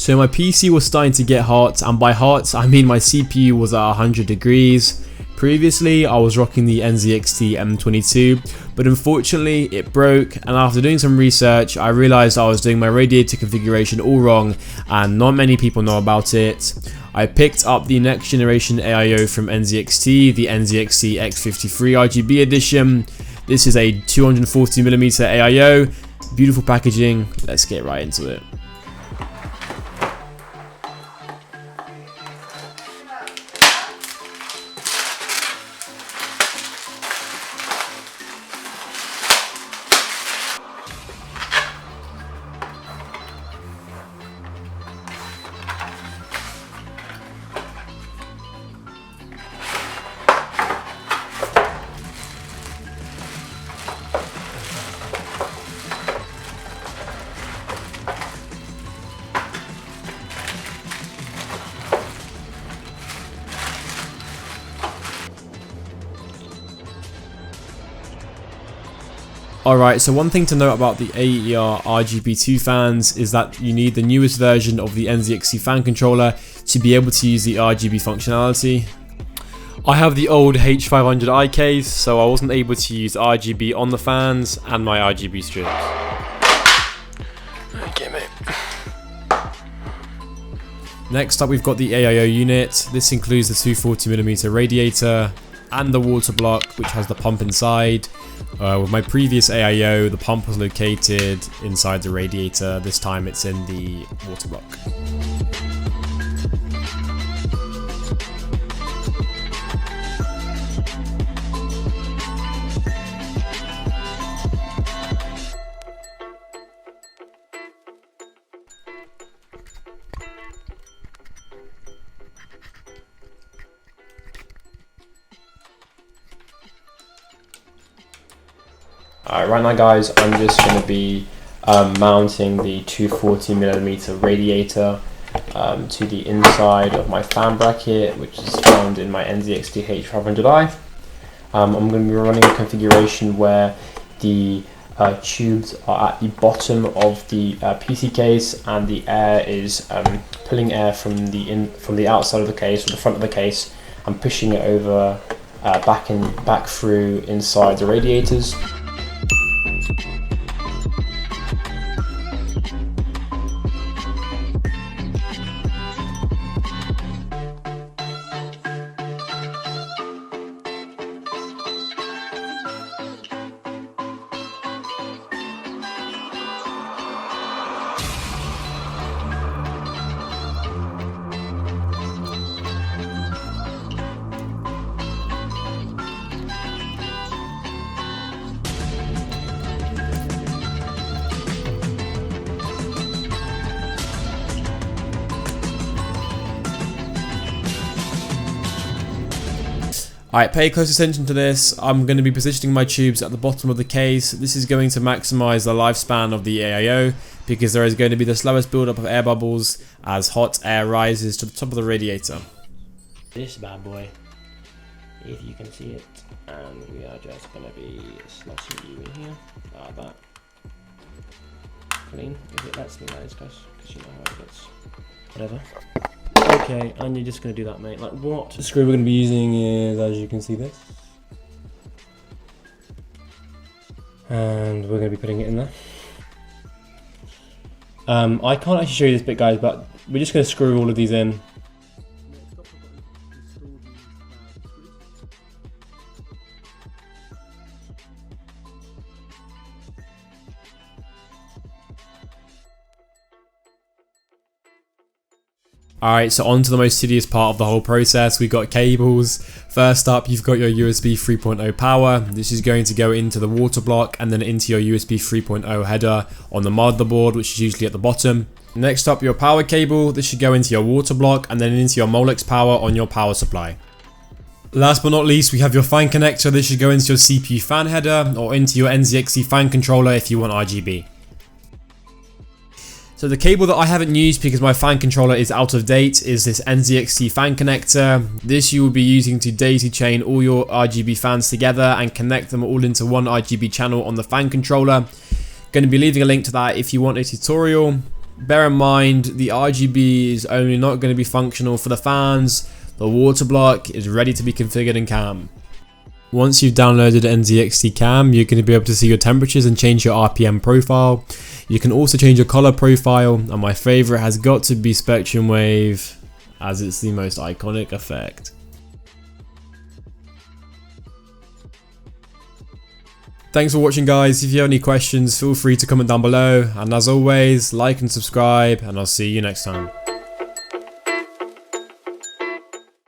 So my PC was starting to get hot, and by hot I mean my CPU was at 100 degrees. Previously I was rocking the NZXT M22, but unfortunately it broke, and after doing some research I realized I was doing my radiator configuration all wrong and not many people know about it. I picked up the next generation AIO from NZXT, the NZXT X53 RGB edition. This is a 240mm AIO, beautiful packaging. Let's get right into it. Alright, so one thing to note about the AER RGB2 fans is that you need the newest version of the NZXT fan controller to be able to use the RGB functionality. I have the old H500i case, so I wasn't able to use RGB on the fans and my RGB strips. Okay, mate. Next up we've got the AIO unit. This includes the 240mm radiator and the Waterblock, which has the pump inside. With my previous AIO, the pump was located inside the radiator. This time it's in the Waterblock. Alright, right now guys, I'm just going to be mounting the 240mm radiator to the inside of my fan bracket, which is found in my NZXT H500i. I'm going to be running a configuration where the tubes are at the bottom of the PC case, and the air is pulling air from the outside of the case, or the front of the case, and pushing it over back through inside the radiators. Alright, pay close attention to this. I'm going to be positioning my tubes at the bottom of the case. This is going to maximize the lifespan of the AIO, because there is going to be the slowest buildup of air bubbles as hot air rises to the top of the radiator. This bad boy, if you can see it, and we are just going to be slotting you in here, like that. Clean, if it lets me, that is, guys, because you know how it gets. Whatever. Okay, and you're just going to do that, mate. Like, what? The screw we're going to be using is, as you can see, this. And we're going to be putting it in there. I can't actually show you this bit, guys, but we're just going to screw all of these in. Alright, so on to the most tedious part of the whole process. We've got cables. First up, you've got your USB 3.0 power. This is going to go into the Waterblock and then into your USB 3.0 header on the motherboard, which is usually at the bottom. Next up, your power cable. This should go into your Waterblock and then into your Molex power on your power supply. Last but not least, we have your fan connector. This should go into your CPU fan header or into your NZXT fan controller if you want RGB. So the cable that I haven't used because my fan controller is out of date is this NZXT fan connector. This you will be using to daisy chain all your RGB fans together and connect them all into one RGB channel on the fan controller. Going to be leaving a link to that if you want a tutorial. Bear in mind, the RGB is only not going to be functional for the fans. The Waterblock is ready to be configured in CAM. Once you've downloaded NZXT CAM, you're going to be able to see your temperatures and change your RPM profile. You can also change your color profile, and my favorite has got to be Spectrum Wave, as it's the most iconic effect. Thanks for watching, guys. If you have any questions, feel free to comment down below, and as always, like and subscribe, and I'll see you next time.